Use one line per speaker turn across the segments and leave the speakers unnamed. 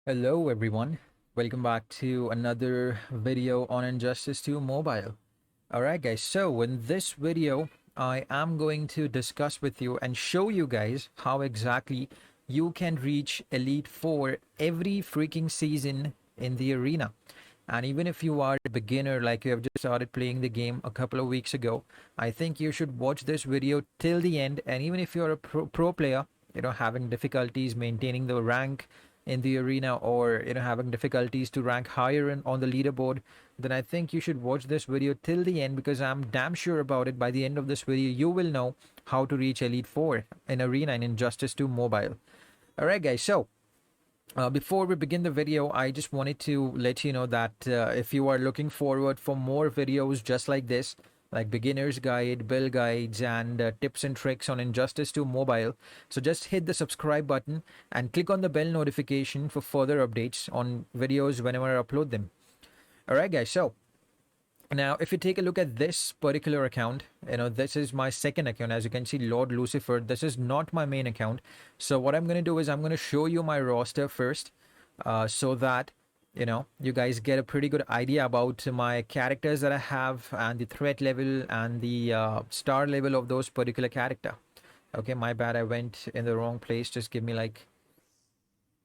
Hello everyone, welcome back to another video on Injustice 2 Mobile. Alright guys, so in this video I am going to discuss with you and show you guys how exactly you can reach Elite 4 every freaking season in the arena. And even if you are a beginner, like you have just started playing the game a couple of weeks ago, I think you should watch this video till the end. And even if you're a pro player, having difficulties maintaining the rank in the arena, or having difficulties to rank higher on the leaderboard, then I think you should watch this video till the end, because I'm damn sure about it. By the end of this video you will know how to reach Elite 4 in arena in Injustice 2 Mobile. Alright guys, so before we begin the video, I just wanted to let you know that if you are looking forward for more videos just like this, like beginner's guide, build guides, and tips and tricks on Injustice 2 Mobile, so just hit the subscribe button and click on the bell notification for further updates on videos whenever I upload them. Alright guys, so now, if you take a look at this particular account, this is my second account. As you can see, Lord Lucifer, this is not my main account. So what I'm going to do is I'm going to show you my roster first, so that, you guys get a pretty good idea about my characters that I have and the threat level and the star level of those particular character. Okay, my bad. I went in the wrong place. Just give me like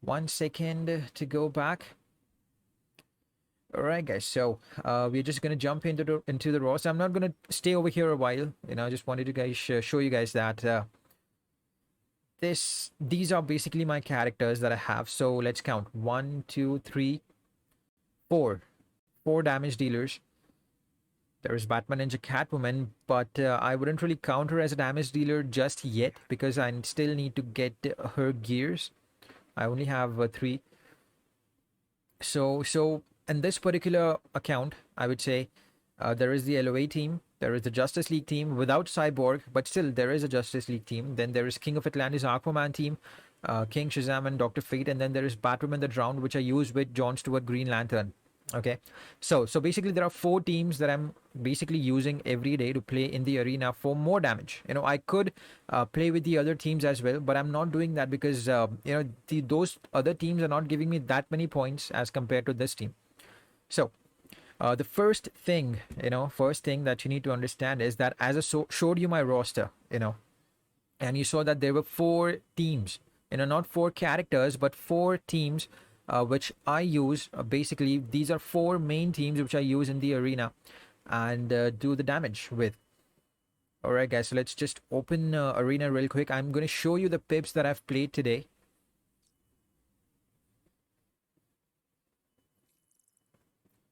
1 second to go back. All right, guys. So we're just gonna jump into the roster. I'm not gonna stay over here a while. I just wanted to guys show you guys that these are basically my characters that I have. So let's count: one, two, three, four damage dealers. There is Batman, Ninja, Catwoman, but I wouldn't really count her as a damage dealer just yet, because I still need to get her gears. I only have three. So in this particular account, I would say there is the LOA team, there is the Justice League team without Cyborg, but still there is a Justice League team. Then there is King of Atlantis Aquaman team, King Shazam and Doctor Fate, and then there is Batwoman the Drowned, which I use with John Stewart Green Lantern. Okay, so basically there are four teams that I'm basically using every day to play in the arena for more damage. I could play with the other teams as well, but I'm not doing that because those other teams are not giving me that many points as compared to this team. So the first thing that you need to understand is that as I showed you my roster, and you saw that there were four teams, not four characters, but four teams, which I use. Basically, these are four main teams which I use in the arena and do the damage with. All right, guys, so let's just open arena real quick. I'm going to show you the pips that I've played today.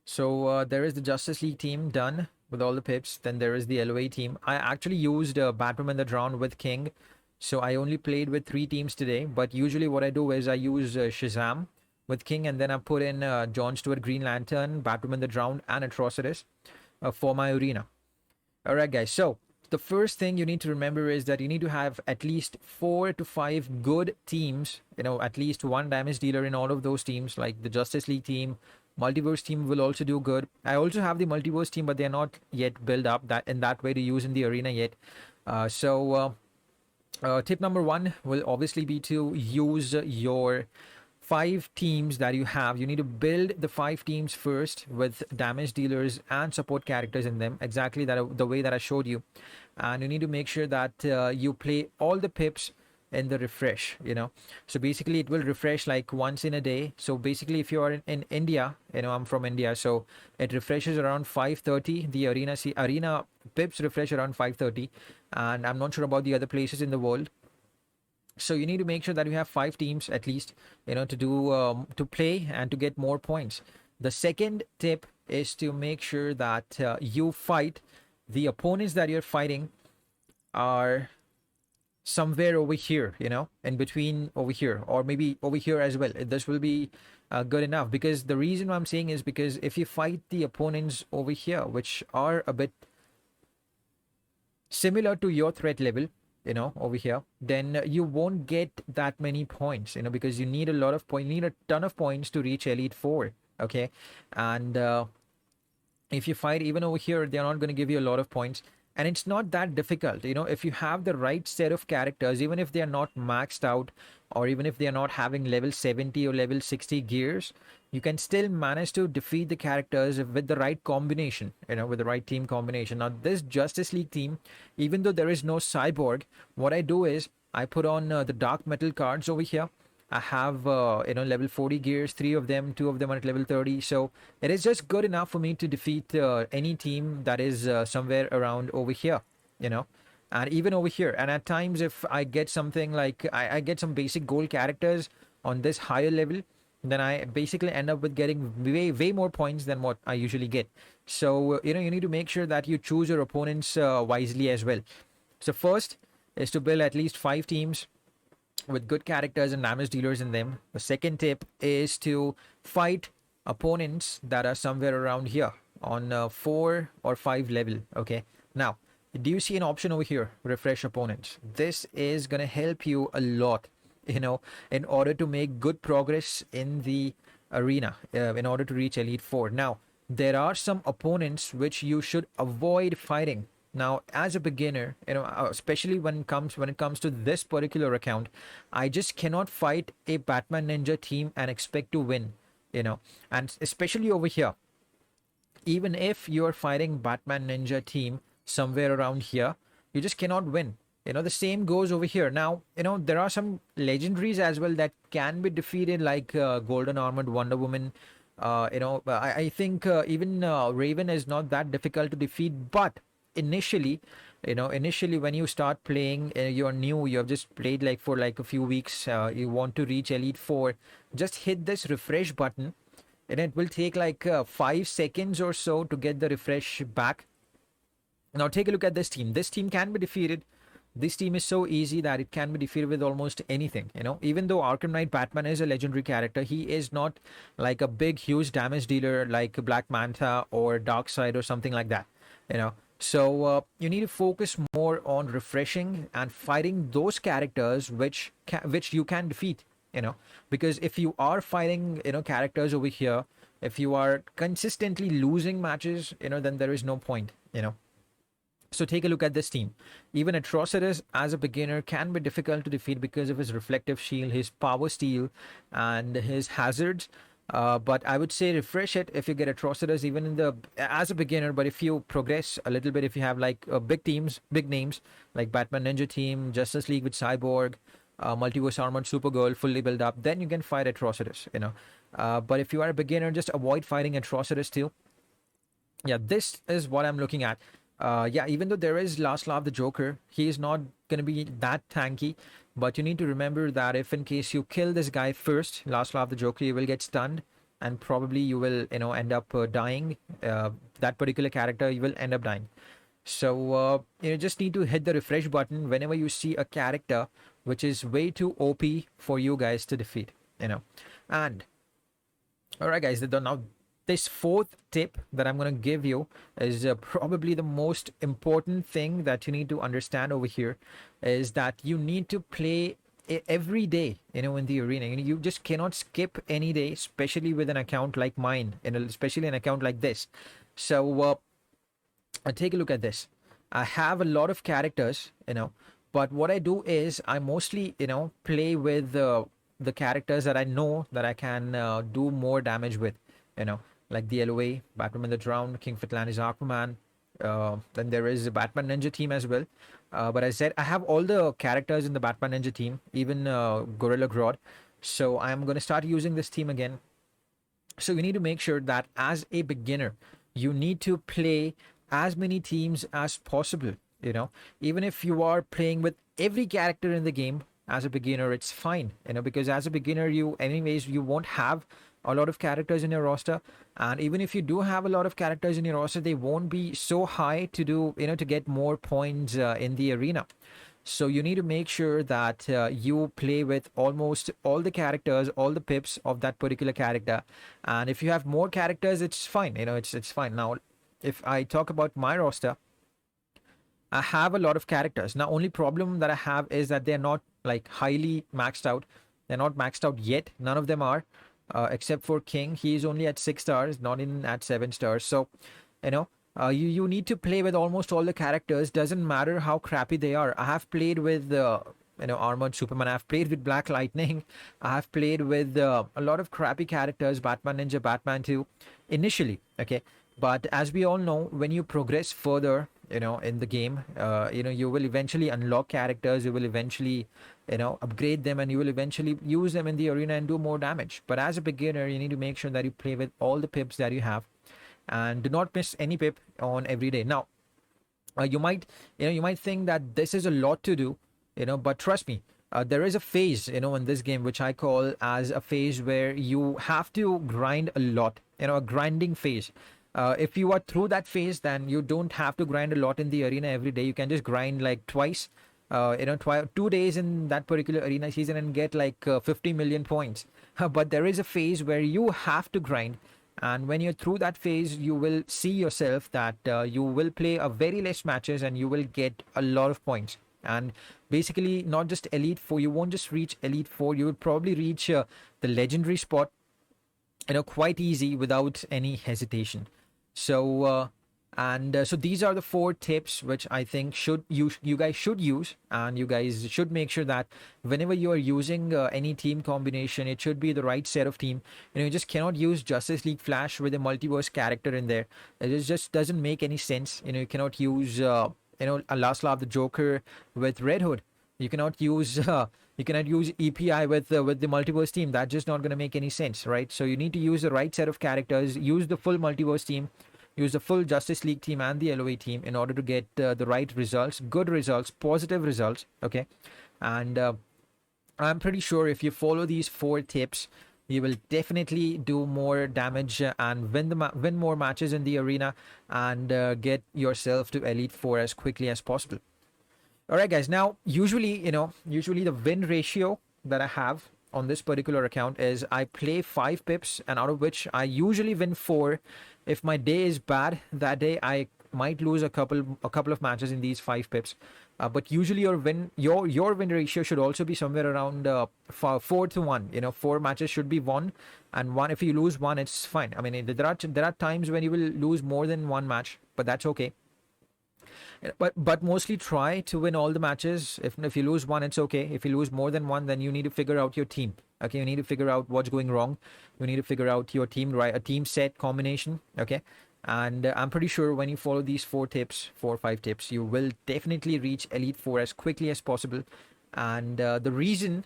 So there is the Justice League team done with all the pips. Then there is the LOA team. I actually used Batwoman the Drowned with King. So I only played with three teams today. But usually what I do is I use Shazam with King, and then I put in John Stewart Green Lantern, Batwoman the Drowned, and Atrocitus for my arena. Alright guys, so the first thing you need to remember is that you need to have at least 4 to 5 good teams, at least one damage dealer in all of those teams, like the Justice League team. Multiverse team will also do good. I also have the Multiverse team, but they're not yet built up that in that way to use in the arena yet. Tip number one will obviously be to use your 5 teams that you have. You need to build the 5 teams first with damage dealers and support characters in them, exactly the way that I showed you. And you need to make sure that you play all the pips in the refresh. So basically it will refresh like once in a day. So basically if you are in India, I'm from India, so it refreshes around 5:30. The arena pips refresh around 5:30, and I'm not sure about the other places in the world. So you need to make sure that you have 5 teams at least, to do to play and to get more points. The second tip is to make sure that you fight the opponents that you're fighting are somewhere over here, in between over here, or maybe over here as well. This will be good enough, because the reason I'm saying is because if you fight the opponents over here, which are a bit similar to your threat level, over here, then you won't get that many points, because you need a lot of points, you need a ton of points to reach Elite 4. Okay, and if you fight even over here, they're not going to give you a lot of points. And it's not that difficult, if you have the right set of characters, even if they are not maxed out, or even if they are not having level 70 or level 60 gears, you can still manage to defeat the characters with the right combination, with the right team combination. Now this Justice League team, even though there is no cyborg, what I do is I put on the dark metal cards over here. I have level 40 gears, three of them, two of them are at level 30. So it is just good enough for me to defeat any team that is somewhere around over here, you know, and even over here. And at times, if I get something like I get some basic gold characters on this higher level, then I basically end up with getting way more points than what I usually get. So you need to make sure that you choose your opponents wisely as well. So first is to build at least 5 teams with good characters and damage dealers in them. The second tip is to fight opponents that are somewhere around here on 4 or 5 level. Okay. Now, do you see an option over here? Refresh opponents. This is going to help you a lot, in order to make good progress in the arena, in order to reach Elite Four. Now, there are some opponents which you should avoid fighting. Now, as a beginner, especially when it comes to this particular account, I just cannot fight a Batman Ninja team and expect to win. And especially over here, even if you're fighting Batman Ninja team somewhere around here, you just cannot win. The same goes over here. Now, there are some legendaries as well that can be defeated, like Golden Armored Wonder Woman. I think even Raven is not that difficult to defeat, but initially when you start playing, you're new, you have just played like for like a few weeks, you want to reach Elite Four, just hit this refresh button, and it will take like 5 seconds or so to get the refresh back. Now take a look at this team. This team can be defeated. This team is so easy that it can be defeated with almost anything. Even though Arkham Knight Batman is a legendary character, he is not like a big huge damage dealer like Black Manta or Darkseid or something like that. So you need to focus more on refreshing and fighting those characters which you can defeat. Because if you are fighting characters over here, if you are consistently losing matches, then there is no point. So take a look at this team. Even Atrocitus as a beginner can be difficult to defeat because of his reflective shield, his power steel, and his hazards. But I would say refresh it if you get Atrocitus even as a beginner. But if you progress a little bit, if you have like big teams, big names like Batman Ninja Team, Justice League with Cyborg, Multiverse Armored Supergirl fully built up, then you can fight Atrocitus. But if you are a beginner, just avoid fighting Atrocitus too. Yeah, this is what I'm looking at. Yeah, even though there is Last Laugh the Joker, he is not going to be that tanky. But you need to remember that if in case you kill this guy first, Last Laugh the Joker, you will get stunned and probably you will, end up dying. That particular character, you will end up dying. So you just need to hit the refresh button whenever you see a character which is way too OP for you guys to defeat. And all right, guys, now this fourth tip that I'm going to give you is probably the most important thing that you need to understand over here, is that you need to play every day, in the arena. You just cannot skip any day, especially with an account like mine, especially an account like this. So take a look at this. I have a lot of characters, but what I do is I mostly, play with the characters that I know that I can do more damage with, like the LOA, Batman the Drowned, King Fitlan Aquaman. Then there is a Batman Ninja team as well. But I said I have all the characters in the Batman Ninja team, even Gorilla Grodd. So I'm going to start using this team again. So you need to make sure that as a beginner, you need to play as many teams as possible. Even if you are playing with every character in the game as a beginner, it's fine. Because as a beginner, you won't have a lot of characters in your roster, and even if you do have a lot of characters in your roster, they won't be so high to to get more points in the arena. So you need to make sure that you play with almost all the characters, all the pips of that particular character. And if you have more characters, it's fine. It's fine. Now, if I talk about my roster, I have a lot of characters. Now, only problem that I have is that they're not like highly maxed out. They're not maxed out yet. None of them are, except for King. He is only at 6 stars, not in at 7 stars. So, You need to play with almost all the characters. Doesn't matter how crappy they are. I have played with Armored Superman. I've played with Black Lightning. I have played with a lot of crappy characters, Batman Ninja, Batman 2, initially. Okay, but as we all know, when you progress further, in the game, you will eventually unlock characters. You will eventually, upgrade them, and you will eventually use them in the arena and do more damage. But as a beginner, you need to make sure that you play with all the pips that you have, and do not miss any pip on every day. Now, you might think that this is a lot to do, but trust me, there is a phase, in this game which I call as a phase where you have to grind a lot, a grinding phase. If you are through that phase, then you don't have to grind a lot in the arena every day. You can just grind like twice, 2 days in that particular arena season and get like 50 million points. But there is a phase where you have to grind, and when you're through that phase, you will see yourself that you will play a very less matches and you will get a lot of points. And basically, not just Elite 4, you won't just reach Elite 4, you would probably reach the legendary spot, quite easy without any hesitation. So these are the 4 tips which I think you guys should use, and you guys should make sure that whenever you are using any team combination, it should be the right set of team. You just cannot use Justice League Flash with a multiverse character in there. Just doesn't make any sense. You cannot use a Last Laugh the Joker with Red Hood. You cannot use EPI with the multiverse team. That's just not going to make any sense, right? So you need to use the right set of characters, use the full multiverse team, use the full Justice League team and the LOA team in order to get the right results, good results, positive results. Okay, and I'm pretty sure if you follow these 4 tips, you will definitely do more damage and win more matches in the arena, and get yourself to Elite 4 as quickly as possible. All right, guys. Now, usually the win ratio that I have on this particular account is I play 5 pips, and out of which I usually win 4. If my day is bad that day, I might lose a couple of matches in these 5 pips. But usually your win ratio should also be somewhere around 4 to 1. 4 matches should be won, and one, if you lose one, it's fine. I mean, there are times when you will lose more than one match, but that's okay. But mostly try to win all the matches. If you lose one, it's okay. If you lose more than one, then you need to figure out your team. Okay, you need to figure out what's going wrong. You need to figure out your team, right? A team set combination. Okay, and I'm pretty sure when you follow these 4 or 5 tips, you will definitely reach Elite 4 as quickly as possible. And the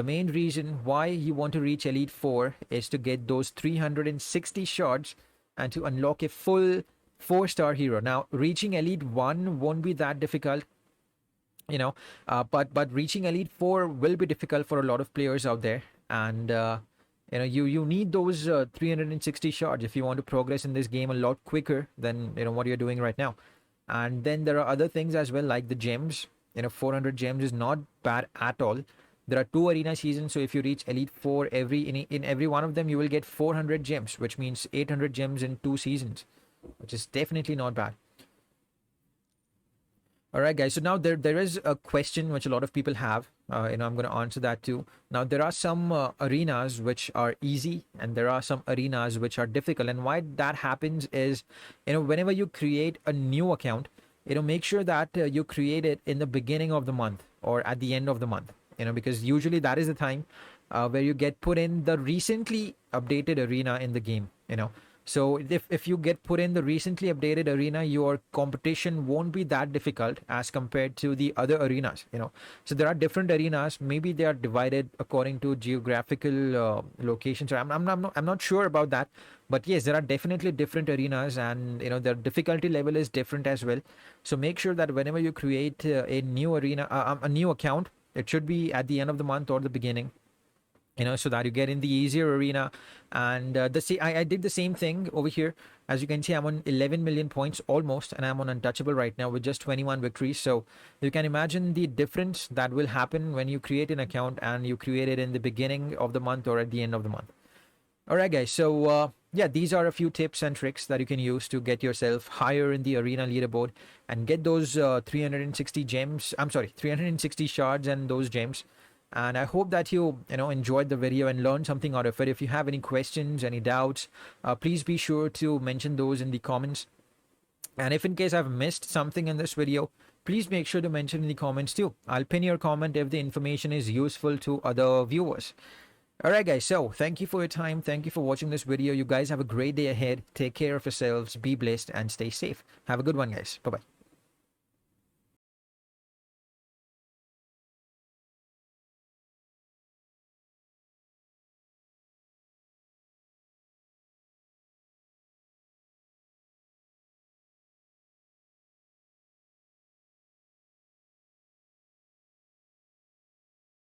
main reason why you want to reach Elite 4 is to get those 360 shards and to unlock a full 4-star hero. Now, reaching Elite 1 won't be that difficult, but reaching Elite 4 will be difficult for a lot of players out there. And you need those 360 shards if you want to progress in this game a lot quicker than what you're doing right now. And then there are other things as well, like the gems. 400 gems is not bad at all. There are 2 arena seasons, so if you reach Elite 4, in every one of them you will get 400 gems, which means 800 gems in 2 seasons, which is definitely not bad. All right, guys. So now there is a question which a lot of people have. I'm going to answer that too. Now, there are some arenas which are easy, and there are some arenas which are difficult. And why that happens is, whenever you create a new account, make sure that you create it in the beginning of the month or at the end of the month. Because usually that is the time where you get put in the recently updated arena in the game. So if you get put in the recently updated arena, your competition won't be that difficult as compared to the other arenas. So there are different arenas. Maybe they are divided according to geographical locations. I'm not sure about that, but yes, there are definitely different arenas, and their difficulty level is different as well. So make sure that whenever you create a new arena, a new account, it should be at the end of the month or the beginning, so that you get in the easier arena. And I did the same thing over here. As you can see, I'm on 11 million points almost, and I'm on untouchable right now with just 21 victories. So you can imagine the difference that will happen when you create an account and you create it in the beginning of the month or at the end of the month. All right, guys. So yeah, these are a few tips and tricks that you can use to get yourself higher in the arena leaderboard and get those 360 gems. I'm sorry, 360 shards and those gems. And I hope that you enjoyed the video and learned something out of it. If you have any questions, any doubts, please be sure to mention those in the comments. And if in case I've missed something in this video, please make sure to mention in the comments too. I'll pin your comment if the information is useful to other viewers. Alright guys, so thank you for your time. Thank you for watching this video. You guys have a great day ahead. Take care of yourselves, be blessed, and stay safe. Have a good one, guys. Bye-bye.